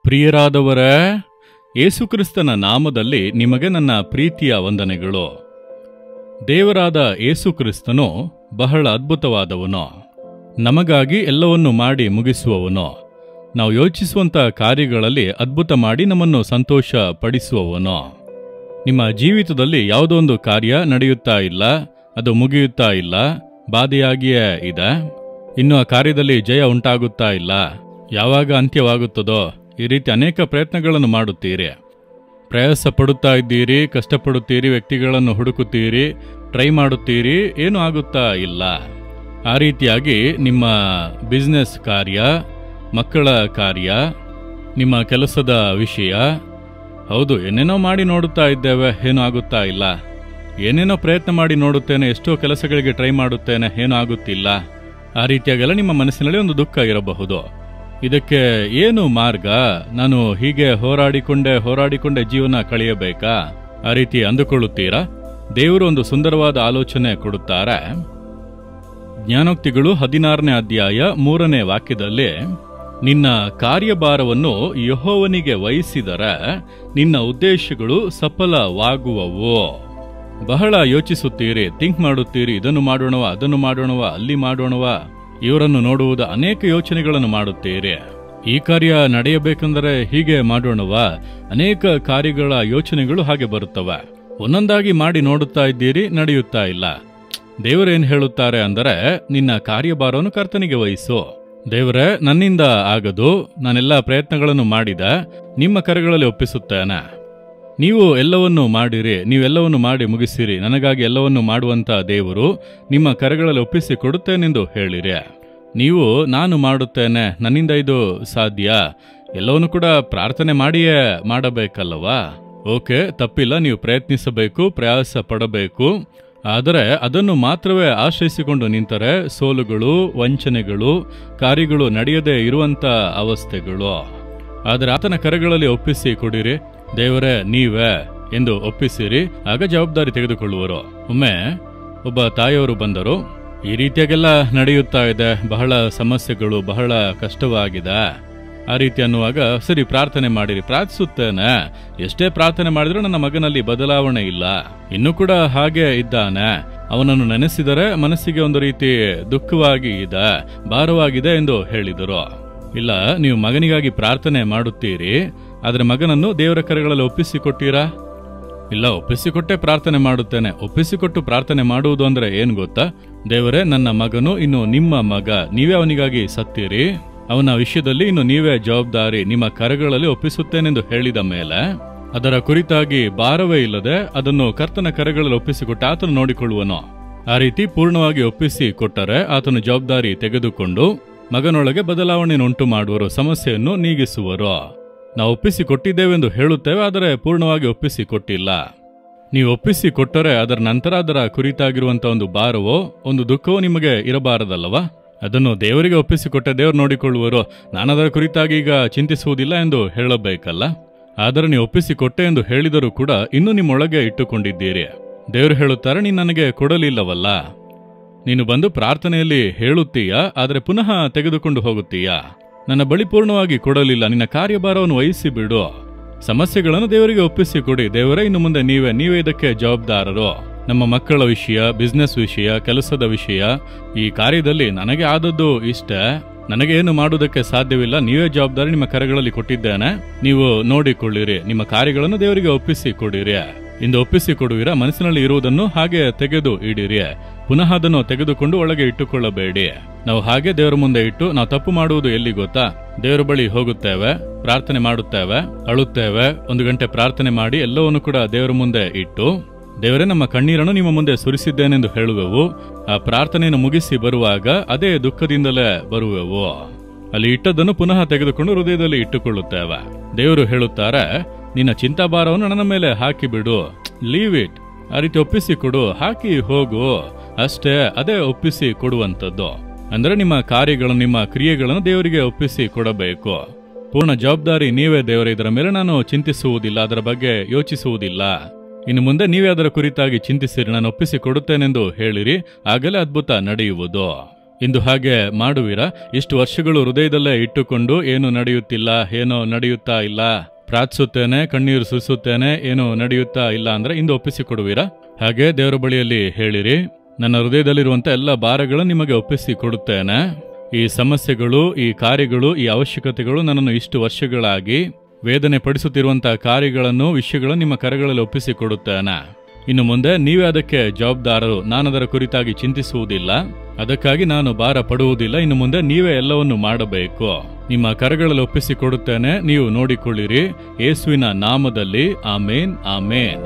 ಪ್ರಿಯರಾದವರೇ, ಯೇಸುಕ್ರಿಸ್ತನ ನಾಮದಲ್ಲಿ ನಿಮಗೆ ನನ್ನ ಪ್ರೀತಿಯ ವಂದನೆಗಳು. ದೇವರಾದ ಯೇಸುಕ್ರಿಸ್ತನು ಬಹಳ ಅದ್ಭುತವಾದವನು. ನಮಗಾಗಿ ಎಲ್ಲವನ್ನೂ ಮಾಡಿ ಮುಗಿಸುವವನು. ನಾವು ಯೋಚಿಸುವಂಥ ಕಾರ್ಯಗಳಲ್ಲಿ ಅದ್ಭುತ ಮಾಡಿ ನಮ್ಮನ್ನು ಸಂತೋಷ ಪಡಿಸುವವನು. ನಿಮ್ಮ ಜೀವಿತದಲ್ಲಿ ಯಾವುದೋ ಒಂದು ಕಾರ್ಯ ನಡೆಯುತ್ತಾ ಇಲ್ಲ, ಅದು ಮುಗಿಯುತ್ತಾ ಇಲ್ಲ, ಬಾಧೆಯಾಗಿಯೇ ಇದೆ, ಇನ್ನು ಆ ಕಾರ್ಯದಲ್ಲಿ ಜಯ ಉಂಟಾಗುತ್ತಾ ಇಲ್ಲ, ಯಾವಾಗ ಅಂತ್ಯವಾಗುತ್ತದೋ ಈ ರೀತಿ ಅನೇಕ ಪ್ರಯತ್ನಗಳನ್ನು ಮಾಡುತ್ತೀರಿ. ಪ್ರಯಾಸ ಪಡುತ್ತಾ ಇದ್ದೀರಿ, ಕಷ್ಟಪಡುತ್ತೀರಿ, ವ್ಯಕ್ತಿಗಳನ್ನು ಹುಡುಕುತ್ತೀರಿ, ಟ್ರೈ ಮಾಡುತ್ತೀರಿ, ಏನೂ ಆಗುತ್ತಾ ಇಲ್ಲ. ಆ ರೀತಿಯಾಗಿ ನಿಮ್ಮ ಬಿಸ್ನೆಸ್ ಕಾರ್ಯ, ಮಕ್ಕಳ ಕಾರ್ಯ, ನಿಮ್ಮ ಕೆಲಸದ ವಿಷಯ, ಹೌದು ಏನೇನೋ ಮಾಡಿ ನೋಡುತ್ತಾ ಇದ್ದೇವೆ, ಏನೂ ಆಗುತ್ತಾ ಇಲ್ಲ. ಏನೇನೋ ಪ್ರಯತ್ನ ಮಾಡಿ ನೋಡುತ್ತೇನೆ, ಎಷ್ಟೋ ಕೆಲಸಗಳಿಗೆ ಟ್ರೈ ಮಾಡುತ್ತೇನೆ, ಏನೂ ಆಗುತ್ತಿಲ್ಲ. ಆ ರೀತಿಯಾಗೆಲ್ಲ ನಿಮ್ಮ ಮನಸ್ಸಿನಲ್ಲಿ ಒಂದು ದುಃಖ ಇರಬಹುದು. ಇದಕ್ಕೆ ಏನು ಮಾರ್ಗ? ನಾನು ಹೀಗೆ ಹೋರಾಡಿಕೊಂಡೇ ಜೀವನ ಕಳೆಯಬೇಕಾ? ಆ ರೀತಿ ಅಂದುಕೊಳ್ಳುತ್ತೀರಾ? ದೇವರು ಒಂದು ಸುಂದರವಾದ ಆಲೋಚನೆ ಕೊಡುತ್ತಾರೆ. ಜ್ಞಾನೋಕ್ತಿಗಳು 16ನೇ ಅಧ್ಯಾಯ 3ನೇ ವಾಕ್ಯದಲ್ಲಿ, ನಿನ್ನ ಕಾರ್ಯಭಾರವನ್ನು ಯೆಹೋವನಿಗೆ ವಹಿಸಿದರೆ ನಿನ್ನ ಉದ್ದೇಶಗಳು ಸಫಲವಾಗುವವು. ಬಹಳ ಯೋಚಿಸುತ್ತೀರಿ, ಥಿಂಕ್ ಮಾಡುತ್ತೀರಿ, ಇದನ್ನು ಮಾಡೋಣವಾ, ಅದನ್ನು ಮಾಡೋಣವಾ, ಅಲ್ಲಿ ಮಾಡೋಣವಾ, ಇವರನ್ನು ನೋಡುವುದು, ಅನೇಕ ಯೋಚನೆಗಳನ್ನು ಮಾಡುತ್ತೀರಿ. ಈ ಕಾರ್ಯ ನಡೆಯಬೇಕೆಂದರೆ ಹೀಗೆ ಮಾಡೋಣವಾ, ಅನೇಕ ಕಾರ್ಯಗಳ ಯೋಚನೆಗಳು ಹಾಗೆ ಬರುತ್ತವೆ. ಒಂದೊಂದಾಗಿ ಮಾಡಿ ನೋಡುತ್ತಾ ಇದ್ದೀರಿ, ನಡೆಯುತ್ತಾ ಇಲ್ಲ. ದೇವರೇನು ಹೇಳುತ್ತಾರೆ ಅಂದರೆ, ನಿನ್ನ ಕಾರ್ಯಭಾರವನ್ನು ಕರ್ತನಿಗೆ ವಹಿಸು. ದೇವರೇ, ನನ್ನಿಂದ ಆಗದು, ನಾನೆಲ್ಲ ಪ್ರಯತ್ನಗಳನ್ನು ಮಾಡಿದ, ನಿಮ್ಮ ಕರೆಗಳಲ್ಲಿ ಒಪ್ಪಿಸುತ್ತೇನೆ. ನೀವು ಎಲ್ಲವನ್ನೂ ಮಾಡಿರಿ, ನೀವೆಲ್ಲವನ್ನು ಮಾಡಿ ಮುಗಿಸಿರಿ, ನನಗಾಗಿ ಎಲ್ಲವನ್ನೂ ಮಾಡುವಂಥ ದೇವರು ನಿಮ್ಮ ಕರೆಗಳಲ್ಲಿ ಒಪ್ಪಿಸಿ ಕೊಡುತ್ತೇನೆಂದು ಹೇಳಿರಿ. ನೀವು ನಾನು ಮಾಡುತ್ತೇನೆ, ನನ್ನಿಂದ ಇದು ಸಾಧ್ಯ, ಎಲ್ಲವನ್ನೂ ಕೂಡ ಪ್ರಾರ್ಥನೆ ಮಾಡಿಯೇ ಮಾಡಬೇಕಲ್ಲವಾ? ಓಕೆ, ತಪ್ಪಿಲ್ಲ, ನೀವು ಪ್ರಯತ್ನಿಸಬೇಕು, ಪ್ರಯಾಸ ಪಡಬೇಕು. ಆದರೆ ಅದನ್ನು ಮಾತ್ರವೇ ಆಶ್ರಯಿಸಿಕೊಂಡು ನಿಂತರೆ ಸೋಲುಗಳು, ವಂಚನೆಗಳು, ಕಾರ್ಯಗಳು ನಡೆಯದೇ ಇರುವಂಥ ಅವಸ್ಥೆಗಳು. ಆದರೆ ಆತನ ಕರೆಗಳಲ್ಲಿ ಒಪ್ಪಿಸಿ ಕೊಡಿರಿ. ದೇವರೇ, ನೀವೇ ಎಂದು ಒಪ್ಪಿಸಿರಿ, ಆಗ ಜವಾಬ್ದಾರಿ ತೆಗೆದುಕೊಳ್ಳುವರು. ಒಮ್ಮೆ ಒಬ್ಬ ತಾಯಿಯವರು ಬಂದರು. ಈ ರೀತಿಯಾಗೆಲ್ಲ ನಡೆಯುತ್ತಾ ಇದೆ, ಬಹಳ ಸಮಸ್ಯೆಗಳು, ಬಹಳ ಕಷ್ಟವಾಗಿದೆ. ಆ ರೀತಿ ಅನ್ನುವಾಗ, ಸರಿ ಪ್ರಾರ್ಥನೆ ಮಾಡಿರಿ. ಪ್ರಾರ್ಥಿಸುತ್ತೇನೆ, ಎಷ್ಟೇ ಪ್ರಾರ್ಥನೆ ಮಾಡಿದ್ರೂ ನನ್ನ ಮಗನಲ್ಲಿ ಬದಲಾವಣೆ ಇಲ್ಲ, ಇನ್ನೂ ಕೂಡ ಹಾಗೆ ಇದ್ದಾನೆ, ಅವನನ್ನು ನೆನೆಸಿದರೆ ಮನಸ್ಸಿಗೆ ಒಂದು ರೀತಿ ದುಃಖವಾಗಿ ಇದೆ, ಭಾರವಾಗಿದೆ ಎಂದು ಹೇಳಿದರು. ಇಲ್ಲ, ನೀವು ಮಗನಿಗಾಗಿ ಪ್ರಾರ್ಥನೆ ಮಾಡುತ್ತೀರಿ, ಆದರೆ ಮಗನನ್ನು ದೇವರ ಕರೆಗಳಲ್ಲಿ ಒಪ್ಪಿಸಿಕೊಟ್ಟಿರಾ? ಇಲ್ಲ, ಒಪ್ಪಿಸಿಕೊಟ್ಟೆ ಪ್ರಾರ್ಥನೆ ಮಾಡುತ್ತೇನೆ. ಒಪ್ಪಿಸಿಕೊಟ್ಟು ಪ್ರಾರ್ಥನೆ ಮಾಡುವುದು ಅಂದ್ರೆ ಏನು ಗೊತ್ತಾ? ದೇವರೇ, ನನ್ನ ಮಗನು ಇನ್ನು ನಿಮ್ಮ ಮಗ, ನೀವೇ ಅವನಿಗಾಗಿ ಸತ್ತೀರಿ, ಅವನ ವಿಷಯದಲ್ಲಿ ಇನ್ನು ನೀವೇ ಜವಾಬ್ದಾರಿ, ನಿಮ್ಮ ಕರೆಗಳಲ್ಲಿ ಒಪ್ಪಿಸುತ್ತೇನೆಂದು ಹೇಳಿದ ಮೇಲೆ ಅದರ ಕುರಿತಾಗಿ ಭಾರವೇ ಇಲ್ಲದೆ ಅದನ್ನು ಕರ್ತನ ಕರೆಗಳಲ್ಲಿ ಒಪ್ಪಿಸಿಕೊಟ್ಟು ಆತನು ನೋಡಿಕೊಳ್ಳುವನು. ಆ ರೀತಿ ಪೂರ್ಣವಾಗಿ ಒಪ್ಪಿಸಿ ಕೊಟ್ಟರೆ ಆತನು ಜವಾಬ್ದಾರಿ ತೆಗೆದುಕೊಂಡು ಮಗನೊಳಗೆ ಬದಲಾವಣೆಯನ್ನು ಉಂಟು ಮಾಡುವರು, ಸಮಸ್ಯೆಯನ್ನು ನೀಗಿಸುವರು. ನಾವು ಒಪ್ಪಿಸಿ ಕೊಟ್ಟಿದ್ದೇವೆಂದು ಹೇಳುತ್ತೇವೆ, ಆದರೆ ಪೂರ್ಣವಾಗಿ ಒಪ್ಪಿಸಿ ಕೊಟ್ಟಿಲ್ಲ. ನೀವು ಒಪ್ಪಿಸಿ ಕೊಟ್ಟರೆ ಅದರ ನಂತರ ಅದರ ಕುರಿತಾಗಿರುವಂಥ ಒಂದು ಭಾರವೋ ಒಂದು ದುಃಖವೋ ನಿಮಗೆ ಇರಬಾರದಲ್ಲವಾ? ಅದನ್ನು ದೇವರಿಗೆ ಒಪ್ಪಿಸಿಕೊಟ್ಟೆ, ದೇವರು ನೋಡಿಕೊಳ್ಳುವರು, ನಾನದರ ಕುರಿತಾಗಿ ಈಗ ಚಿಂತಿಸುವುದಿಲ್ಲ ಎಂದು ಹೇಳಬೇಕಲ್ಲ. ಆದರೆ ನೀವು ಒಪ್ಪಿಸಿಕೊಟ್ಟೆ ಎಂದು ಹೇಳಿದರೂ ಕೂಡ ಇನ್ನೂ ನಿಮ್ಮೊಳಗೆ ಇಟ್ಟುಕೊಂಡಿದ್ದೀರಿ. ದೇವರು ಹೇಳುತ್ತಾರೆ, ನೀನು ನನಗೆ ಕೊಡಲಿಲ್ಲವಲ್ಲ, ನೀನು ಬಂದು ಪ್ರಾರ್ಥನೆಯಲ್ಲಿ ಹೇಳುತ್ತೀಯಾ, ಆದರೆ ಪುನಃ ತೆಗೆದುಕೊಂಡು ಹೋಗುತ್ತೀಯಾ, ನನ್ನ ಬಳಿ ಪೂರ್ಣವಾಗಿ ಕೊಡಲಿಲ್ಲ, ನಿನ್ನ ಕಾರ್ಯಭಾರವನ್ನು ವಹಿಸಿ ಬಿಡು. ಸಮಸ್ಯೆಗಳನ್ನು ದೇವರಿಗೆ ಒಪ್ಪಿಸಿ ಕೊಡಿ. ದೇವರೇ, ಇನ್ನು ಮುಂದೆ ನೀವೇ ಇದಕ್ಕೆ ಜವಾಬ್ದಾರರು. ನಮ್ಮ ಮಕ್ಕಳ ವಿಷಯ, ಬಿಸ್ನೆಸ್ ವಿಷಯ, ಕೆಲಸದ ವಿಷಯ, ಈ ಕಾರ್ಯದಲ್ಲಿ ನನಗೆ ಆದದ್ದು ಇಷ್ಟೇ, ನನಗೆ ಏನು ಮಾಡುವುದಕ್ಕೆ ಸಾಧ್ಯವಿಲ್ಲ, ನೀವೇ ಜವಾಬ್ದಾರಿ, ನಿಮ್ಮ ಕರೆಗಳಲ್ಲಿ ಕೊಟ್ಟಿದ್ದೇನೆ, ನೀವು ನೋಡಿಕೊಳ್ಳಿರಿ. ನಿಮ್ಮ ಕಾರ್ಯಗಳನ್ನು ದೇವರಿಗೆ ಒಪ್ಪಿಸಿ ಕೊಡಿರಿ. ಇಂದು ಒಪ್ಪಿಸಿ ಕೊಡುವಿರಾ? ಮನಸ್ಸಿನಲ್ಲಿ ಇರುವುದನ್ನು ಹಾಗೆ ತೆಗೆದು ಇಡಿರಿ, ಪುನಃ ಅದನ್ನು ತೆಗೆದುಕೊಂಡು ಒಳಗೆ ಇಟ್ಟುಕೊಳ್ಳಬೇಡಿ. ನಾವು ಹಾಗೆ ದೇವರ ಮುಂದೆ ಇಟ್ಟು, ನಾವು ತಪ್ಪು ಮಾಡುವುದು ಎಲ್ಲಿ ಗೊತ್ತಾ? ದೇವರ ಬಳಿ ಹೋಗುತ್ತೇವೆ, ಪ್ರಾರ್ಥನೆ ಮಾಡುತ್ತೇವೆ, ಅಳುತ್ತೇವೆ, 1 ಗಂಟೆ ಪ್ರಾರ್ಥನೆ ಮಾಡಿ ಎಲ್ಲವನ್ನು ಕೂಡ ದೇವರ ಮುಂದೆ ಇಟ್ಟು, ದೇವರೇ, ನಮ್ಮ ಕಣ್ಣೀರನ್ನು ನಿಮ್ಮ ಮುಂದೆ ಸುರಿಸಿದ್ದೇನೆಂದು ಹೇಳುವೆವು. ಆ ಪ್ರಾರ್ಥನೆಯನ್ನು ಮುಗಿಸಿ ಬರುವಾಗ ಅದೇ ದುಃಖದಿಂದಲೇ ಬರುವೆವು. ಅಲ್ಲಿ ಇಟ್ಟದ್ದನ್ನು ಪುನಃ ತೆಗೆದುಕೊಂಡು ಹೃದಯದಲ್ಲಿ ಇಟ್ಟುಕೊಳ್ಳುತ್ತೇವೆ. ದೇವರು ಹೇಳುತ್ತಾರೆ, ನಿನ್ನ ಚಿಂತಾಭಾರವನ್ನು ನನ್ನ ಮೇಲೆ ಹಾಕಿಬಿಡು, ಲೀವ್ ಇಟ್. ಆ ರೀತಿ ಒಪ್ಪಿಸಿ ಕೊಡು, ಹಾಕಿ ಹೋಗು, ಅಷ್ಟೇ. ಅದೇ ಒಪ್ಪಿಸಿ ಕೊಡುವಂಥದ್ದು. ಅಂದ್ರೆ ನಿಮ್ಮ ಕಾರ್ಯಗಳನ್ನು, ನಿಮ್ಮ ಕ್ರಿಯೆಗಳನ್ನು ದೇವರಿಗೆ ಒಪ್ಪಿಸಿ ಕೊಡಬೇಕು. ಪೂರ್ಣ ಜವಾಬ್ದಾರಿ ನೀವೇ ದೇವರೇ, ಇದರ ಮೇಲೆ ನಾನು ಚಿಂತಿಸುವುದಿಲ್ಲ, ಅದರ ಬಗ್ಗೆ ಯೋಚಿಸುವುದಿಲ್ಲ ಇನ್ನು ಮುಂದೆ ನೀವೇ ಅದರ ಕುರಿತಾಗಿ ಚಿಂತಿಸಿರಿ, ನಾನು ಒಪ್ಪಿಸಿಕೊಡುತ್ತೇನೆಂದು ಹೇಳಿರಿ, ಆಗಲೇ ಅದ್ಭುತ ನಡೆಯುವುದು. ಇಂದು ಹಾಗೆ ಮಾಡುವಿರಾ? ಇಷ್ಟು ವರ್ಷಗಳು ಹೃದಯದಲ್ಲೇ ಇಟ್ಟುಕೊಂಡು ಏನು ನಡೆಯುತ್ತಿಲ್ಲ, ಏನೋ ನಡೆಯುತ್ತಾ ಇಲ್ಲ, ಪ್ರಾರ್ಥಿಸುತ್ತೇನೆ, ಕಣ್ಣೀರು ಸುರಿಸುತ್ತೇನೆ, ಏನು ನಡೆಯುತ್ತಾ ಇಲ್ಲ ಅಂದ್ರೆ ಇಂದು ಒಪ್ಪಿಸಿಕೊಡುವಿರಾ? ಹಾಗೆ ದೇವರ ಬಳಿಯಲ್ಲಿ ಹೇಳಿರಿ, ನನ್ನ ಹೃದಯದಲ್ಲಿರುವಂಥ ಎಲ್ಲ ಭಾರಗಳನ್ನು ನಿಮಗೆ ಒಪ್ಪಿಸಿಕೊಡುತ್ತೇನೆ. ಈ ಸಮಸ್ಯೆಗಳು, ಈ ಕಾರ್ಯಗಳು, ಈ ಅವಶ್ಯಕತೆಗಳು ನನ್ನನ್ನು ಇಷ್ಟು ವರ್ಷಗಳಾಗಿ ವೇದನೆ ಪಡಿಸುತ್ತಿರುವಂತಹ ಕಾರ್ಯಗಳನ್ನು, ವಿಷಯಗಳನ್ನು ನಿಮ್ಮ ಕರಗಳಲ್ಲಿ ಒಪ್ಪಿಸಿಕೊಡುತ್ತೇನೆ. ಇನ್ನು ಮುಂದೆ ನೀವೇ ಅದಕ್ಕೆ ಜವಾಬ್ದಾರರು. ನಾನು ಅದರ ಕುರಿತಾಗಿ ಚಿಂತಿಸುವುದಿಲ್ಲ, ಅದಕ್ಕಾಗಿ ನಾನು ಭಾರ ಪಡುವುದಿಲ್ಲ. ಇನ್ನು ಮುಂದೆ ನೀವೇ ಎಲ್ಲವನ್ನು ಮಾಡಬೇಕು. ನಿಮ್ಮ ಕರಗಳಲ್ಲಿ ಒಪ್ಪಿಸಿಕೊಡುತ್ತೇನೆ, ನೀವು ನೋಡಿಕೊಳ್ಳಿರಿ. ಯೇಸುವಿನ ನಾಮದಲ್ಲಿ ಆಮೇನ್, ಆಮೇನ್.